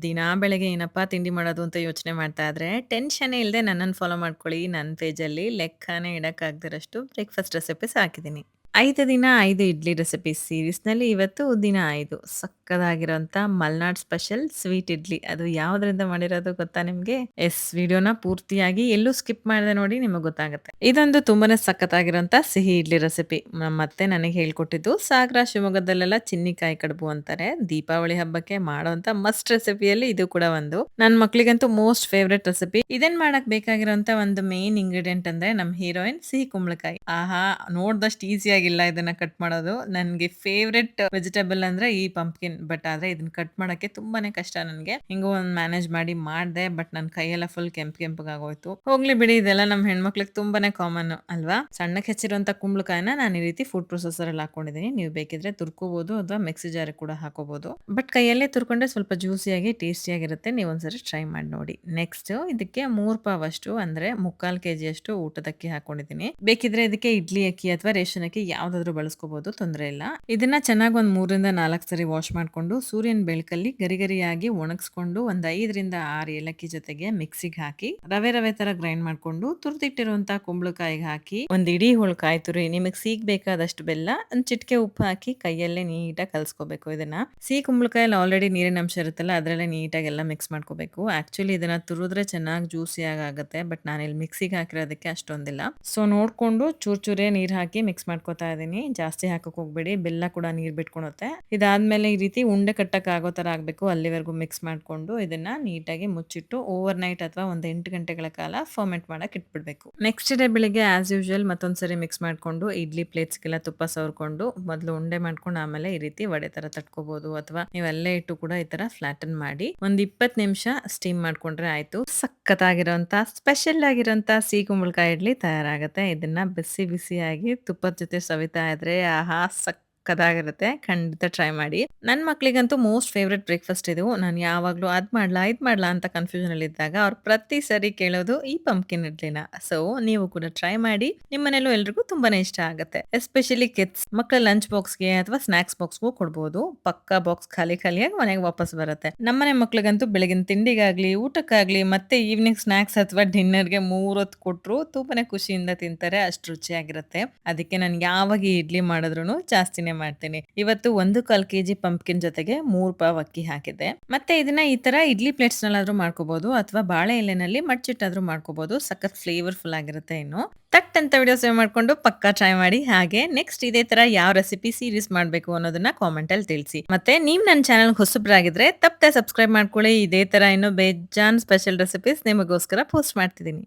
ದಿನಾ ಬೆಳಗ್ಗೆ ಏನಪ್ಪಾ ತಿಂಡಿ ಮಾಡೋದು ಅಂತ ಯೋಚನೆ ಮಾಡ್ತಾ ಇದ್ರೆ ಟೆನ್ಷನ್ನೇ ಇಲ್ಲದೆ ನನ್ನನ್ನು ಫಾಲೋ ಮಾಡ್ಕೊಳ್ಳಿ. ನನ್ನ ಪೇಜಲ್ಲಿ ಲೆಕ್ಕನೇ ಇಡಕ್ಕಾಗ್ದಿರಷ್ಟು ಬ್ರೇಕ್‌ಫಾಸ್ಟ್ ರೆಸಿಪೀಸ್ ಹಾಕಿದ್ದೀನಿ. 5 ದಿನ 5 ಇಡ್ಲಿ ರೆಸಿಪೀಸ್ ಸೀರೀಸ್‌ನಲ್ಲಿ ಇವತ್ತು ದಿನ 5 ಸಕ್ಕತ್ತಾಗಿರೋಂಥ ಮಲ್ನಾಡ್ ಸ್ಪೆಷಲ್ ಸ್ವೀಟ್ ಇಡ್ಲಿ. ಅದು ಯಾವುದರಿಂದ ಮಾಡಿರೋದು ಗೊತ್ತಾ ನಿಮ್ಗೆ? ಎಸ್, ವಿಡಿಯೋನ ಪೂರ್ತಿಯಾಗಿ ಎಲ್ಲೂ ಸ್ಕಿಪ್ ಮಾಡದೆ ನೋಡಿ ನಿಮಗೆ ಗೊತ್ತಾಗುತ್ತೆ. ಇದೊಂದು ತುಂಬಾನೇ ಸಕ್ಕತ್ತಾಗಿರೋಂಥ ಸಿಹಿ ಇಡ್ಲಿ ರೆಸಿಪಿ. ನಮ್ಮತ್ತೆ ನನಗೆ ಹೇಳ್ಕೊಟ್ಟಿದ್ದು. ಸಾಗರ ಶಿವಮೊಗ್ಗದಲ್ಲೆಲ್ಲ ಚಿನ್ನಿಕಾಯಿ ಕಡುಬು ಅಂತಾರೆ. ದೀಪಾವಳಿ ಹಬ್ಬಕ್ಕೆ ಮಾಡೋಂಥ ಮಸ್ಟ್ ರೆಸಿಪಿಯಲ್ಲಿ ಇದು ಕೂಡ ಒಂದು. ನನ್ನ ಮಕ್ಳಿಗಂತೂ ಮೋಸ್ಟ್ ಫೇವರೇಟ್ ರೆಸಿಪಿ. ಇದನ್ನ ಮಾಡಕ್ ಬೇಕಾಗಿರೋಂಥ ಒಂದು ಮೇನ್ ಇಂಗ್ರೀಡಿಯೆಂಟ್ ಅಂದ್ರೆ ನಮ್ಮ ಹೀರೋಯಿನ್ ಸಿಹಿ ಕುಂಬಳಕಾಯಿ. ಆಹಾ! ನೋಡ್ದಷ್ಟು ಈಸಿ ಆಗಿಲ್ಲ ಇದನ್ನ ಕಟ್ ಮಾಡೋದು. ನನ್ಗೆ ಫೇವರೇಟ್ ವೆಜಿಟಬಲ್ ಅಂದ್ರೆ ಈ ಪಂಪ್ಕಿನ್. ಬಟ್ ಆದ್ರೆ ಇದನ್ನ ಕಟ್ ಮಾಡಕ್ಕೆ ತುಂಬಾನೇ ಕಷ್ಟ ನನ್ಗೆ. ಹಿಂಗೋ ಒಂದ್ ಮ್ಯಾನೇಜ್ ಮಾಡಿ ಮಾಡ್ದೆ. ಬಟ್ ನನ್ ಕೈಯೆಲ್ಲ ಫುಲ್ ಕೆಂಪಗಾಗೋಯ್ತು. ಹೋಗ್ಲಿ ಬಿಡಿ, ಇದೆಲ್ಲ ನಮ್ ಹೆಣ್ಮಕ್ಳಿಗೆ ತುಂಬಾನೇ ಕಾಮನ್ ಅಲ್ವಾ? ಸಣ್ಣಕ್ಕೆ ಹೆಚ್ಚಿರುವಂತ ಕುಂಬಳಕಾಯಿನ ನಾನು ಈ ರೀತಿ ಫುಡ್ ಪ್ರೊಸೆಸರ್ ಅಲ್ಲಿ ಹಾಕೊಂಡಿದೀನಿ. ನೀವು ಬೇಕಿದ್ರೆ ತುರ್ಕೋಬಹುದು ಅಥವಾ ಮಿಕ್ಸಿ ಜಾರ್ ಕೂಡ ಹಾಕೋಬಹುದು. ಬಟ್ ಕೈಯಲ್ಲೇ ತುರ್ಕೊಂಡ್ರೆ ಸ್ವಲ್ಪ ಜ್ಯೂಸಿಯಾಗಿ ಟೇಸ್ಟಿಯಾಗಿರುತ್ತೆ. ನೀವು ಒಂದ್ಸರಿ ಟ್ರೈ ಮಾಡಿ ನೋಡಿ. ನೆಕ್ಸ್ಟ್ ಇದಕ್ಕೆ 3 ಪಾವ್ ಅಷ್ಟು ಅಂದ್ರೆ 3/4 ಕೆಜಿ ಅಷ್ಟು ಊಟದ ಅಕ್ಕಿ ಹಾಕೊಂಡಿದೀನಿ. ಬೇಕಿದ್ರೆ ಇದಕ್ಕೆ ಇಡ್ಲಿ ಅಕ್ಕಿ ಅಥವಾ ರೇಷನ್ ಅಕ್ಕಿ ಯಾವ್ದಾದ್ರು ಬಳಸ್ಕೋಬಹುದು, ತೊಂದ್ರೆ ಇಲ್ಲ. ಇದನ್ನ ಚೆನ್ನಾಗಿ ಒಂದ್ 3 ರಿಂದ 4 ಸರಿ ವಾಶ್ ಮಾಡ್ಕೊಂಡು ಸೂರ್ಯನ ಬೆಳಕಲ್ಲಿ ಗರಿಗರಿಯಾಗಿ ಒಣಗಿಸ್ಕೊಂಡು ಒಂದ್ 5 ರಿಂದ 6 ಏಲಕ್ಕಿ ಜೊತೆಗೆ ಮಿಕ್ಸಿಗೆ ಹಾಕಿ ರವೆ ತರ ಗ್ರೈಂಡ್ ಮಾಡ್ಕೊಂಡು ತುರ್ದಿಟ್ಟಿರುವಂತ ಕುಂಬಳಕಾಯಿಗೆ ಹಾಕಿ ಒಂದ್ ಇಡೀ ಹೋಳು ಕಾಯಿ ತುರಿ, ನಿಮಗೆ ಸಿಹಿ ಬೇಕಾದಷ್ಟು ಬೆಲ್ಲ, ಒಂದ್ ಚಿಟಿಕೆ ಉಪ್ಪು ಹಾಕಿ ಕೈಯಲ್ಲೇ ನೀಟಾಗಿ ಕಲ್ಸ್ಕೋಬೇಕು. ಇದನ್ನ ಸಿಹಿ ಕುಂಬಳಕಾಯಲ್ಲಿ ಆಲ್ರೆಡಿ ನೀರಿನ ಅಂಶ ಇರುತ್ತಲ್ಲ, ಅದ್ರಲ್ಲೇ ನೀಟಾಗಿ ಎಲ್ಲ ಮಿಕ್ಸ್ ಮಾಡ್ಕೋಬೇಕು. ಆಕ್ಚುಲಿ ಇದನ್ನ ತುರಿದ್ರೆ ಚೆನ್ನಾಗಿ ಜ್ಯೂಸಿಯಾಗಿ ಆಗುತ್ತೆ. ಬಟ್ ನಾನು ಇಲ್ಲಿ ಮಿಕ್ಸಿಗೆ ಹಾಕಿರೋದಕ್ಕೆ ಅಷ್ಟೊಂದಿಲ್ಲ. ಸೊ ನೋಡ್ಕೊಂಡು ಚೂರೇ ನೀರ್ ಹಾಕಿ ಮಿಕ್ಸ್ ಮಾಡ್ಕೊತಾ ಇದೀನಿ. ಜಾಸ್ತಿ ಹಾಕಕ್ ಹೋಗ್ಬೇಡಿ, ಬೆಲ್ಲ ಕೂಡ ನೀರ್ ಬಿಟ್ಕೊಳುತ್ತೆ. ಇದಾದ್ಮೇಲೆ ಈ ರೀತಿ ಉಂಡೆ ಕಟ್ಟಕ್ ಆಗೋ ತರ ಆಗ್ಬೇಕು. ಅಲ್ಲಿವರೆಗೂ ಮಿಕ್ಸ್ ಮಾಡ್ಕೊಂಡು ಇದನ್ನ ನೀಟಾಗಿ ಮುಚ್ಚಿಟ್ಟು ಓವರ್ ನೈಟ್ ಅಥವಾ ಒಂದ್ 8 ಗಂಟೆಗಳ ಕಾಲ ಫರ್ಮೆಂಟ್ ಮಾಡಕ್ ಇಟ್ಬಿಡ್ಬೇಕು. ನೆಕ್ಸ್ಟ್ ಡೇ ಬೆಳಿಗ್ಗೆ ಆಸ್ ಯೂಶುವಲ್ ಮತ್ತೊಂದ್ಸರಿ ಮಿಕ್ಸ್ ಮಾಡ್ಕೊಂಡು ಇಡ್ಲಿ ಪ್ಲೇಟ್ಸ್ಗೆಲ್ಲ ತುಪ್ಪ ಸವರ್ಕೊಂಡು ಮೊದಲು ಉಂಡೆ ಮಾಡ್ಕೊಂಡು ಆಮೇಲೆ ಈ ರೀತಿ ವಡೆ ತರ ತಟ್ಕೋಬಹುದು. ಅಥವಾ ನೀವು ಅಲ್ಲೇ ಇಟ್ಟು ಕೂಡ ಈ ತರ ಫ್ಲಾಟನ್ ಮಾಡಿ ಒಂದ್ 20 ನಿಮಿಷ ಸ್ಟೀಮ್ ಮಾಡ್ಕೊಂಡ್ರೆ ಆಯ್ತು. ಸಕ್ಕತ್ತಾಗಿರೋಂತ ಸ್ಪೆಷಲ್ ಆಗಿರೋಂತ ಸಿಹಿ ಕುಂಬಳಕಾಯಿ ಇಡ್ಲಿ ತಯಾರಾಗುತ್ತೆ. ಇದನ್ನ ಬಿಸಿ ಬಿಸಿಯಾಗಿ ತುಪ್ಪದ ಜೊತೆ ಸವಿತಾ ಇದ್ರೆ ಆಹಾ, ಸಕ್ಕತ್ತಾಗಿರುತ್ತೆ. ಖಂಡಿತ ಟ್ರೈ ಮಾಡಿ. ನನ್ನ ಮಕ್ಳಿಗಂತೂ ಮೋಸ್ಟ್ ಫೇವ್ರೆಟ್ ಬ್ರೇಕ್ಫಾಸ್ಟ್ ಇದು. ನಾನು ಯಾವಾಗ್ಲೂ ಅದ್ ಮಾಡ್ಲಾ ಇದ್ ಮಾಡ್ಲಾ ಅಂತ ಕನ್ಫ್ಯೂಷನ್ ಅಲ್ಲಿ ಇದ್ದಾಗ ಅವ್ರು ಪ್ರತಿ ಸರಿ ಕೇಳೋದು ಈ ಪಂಪ್ಕಿನ್ ಇಡ್ಲಿನ. ಸೊ ನೀವು ಕೂಡ ಟ್ರೈ ಮಾಡಿ. ನಿಮ್ಮನೇಲೂ ಎಲ್ರಿಗೂ ತುಂಬಾನೇ ಇಷ್ಟ ಆಗುತ್ತೆ. ಎಸ್ಪೆಷಲಿ ಕಿಡ್ಸ್ ಮಕ್ಕಳ ಲಂಚ್ ಬಾಕ್ಸ್ಗೆ ಅಥವಾ ಸ್ನಾಕ್ಸ್ ಬಾಕ್ಸ್ಗೂ ಕೊಡ್ಬೋದು. ಪಕ್ಕಾ ಬಾಕ್ಸ್ ಖಾಲಿಯಾಗಿ ಮನೆಗೆ ವಾಪಸ್ ಬರುತ್ತೆ. ನಮ್ಮನೆ ಮಕ್ಳಿಗಂತೂ ಬೆಳಗಿನ ತಿಂಡಿಗಾಗ್ಲಿ, ಊಟಕ್ಕಾಗ್ಲಿ, ಮತ್ತೆ ಈವ್ನಿಂಗ್ ಸ್ನಾಕ್ಸ್ ಅಥವಾ ಡಿನ್ನರ್ಗೆ 3 ಹೊತ್ತು ಕೊಟ್ರು ತುಂಬಾನೇ ಖುಷಿಯಿಂದ ತಿಂತಾರೆ. ಅಷ್ಟು ರುಚಿಯಾಗಿರುತ್ತೆ. ಅದಕ್ಕೆ ನಾನು ಯಾವಾಗ ಈ ಇಡ್ಲಿ ಮಾಡಿದ್ರೂ ಜಾಸ್ತಿನೇ ಮಾಡ್ತೀನಿ. ಇವತ್ತು 1/4 ಕೆಜಿ ಪಂಪ್ಕಿನ್ ಜೊತೆಗೆ 3 ಪಾವ್ ಅಕ್ಕಿ ಹಾಕಿದ್ದೆ. ಮತ್ತೆ ಇದನ್ನ ಈ ತರ ಇಡ್ಲಿ ಪ್ಲೇಟ್ಸ್ ನಲ್ಲಾದ್ರೂ ಮಾಡ್ಕೋಬಹುದು ಅಥವಾ ಬಾಳೆ ಎಲೆನಲ್ಲಿ ಮಡ್ಚಿಟ್ಟಾದ್ರೂ ಮಾಡ್ಕೋಬಹುದು. ಸಖತ್ ಫ್ಲೇವರ್ಫುಲ್ ಆಗಿರುತ್ತೆ. ಇನ್ನು ತಟ್ ಅಂತ ವಿಡಿಯೋ ಸೇವ್ ಮಾಡ್ಕೊಂಡು ಪಕ್ಕಾ ಟ್ರೈ ಮಾಡಿ. ಹಾಗೆ ನೆಕ್ಸ್ಟ್ ಇದೇ ತರ ಯಾವ ರೆಸಿಪಿ ಸೀರೀಸ್ ಮಾಡ್ಬೇಕು ಅನ್ನೋದನ್ನ ಕಾಮೆಂಟ್ ಅಲ್ಲಿ ತಿಳಿಸಿ. ಮತ್ತೆ ನೀವ್ ನನ್ನ ಚಾನಲ್ ಹೊಸಬ್ರಾಗಿದ್ರೆ ತಪ್ಪದೆ ಸಬ್ಸ್ಕ್ರೈಬ್ ಮಾಡ್ಕೊಳ್ಳಿ. ಇದೇ ತರ ಇನ್ನು ಬೇಜಾನ್ ಸ್ಪೆಷಲ್ ರೆಸಿಪೀಸ್ ನಿಮಗೋಸ್ಕರ ಪೋಸ್ಟ್ ಮಾಡ್ತಿದ್ದೀನಿ.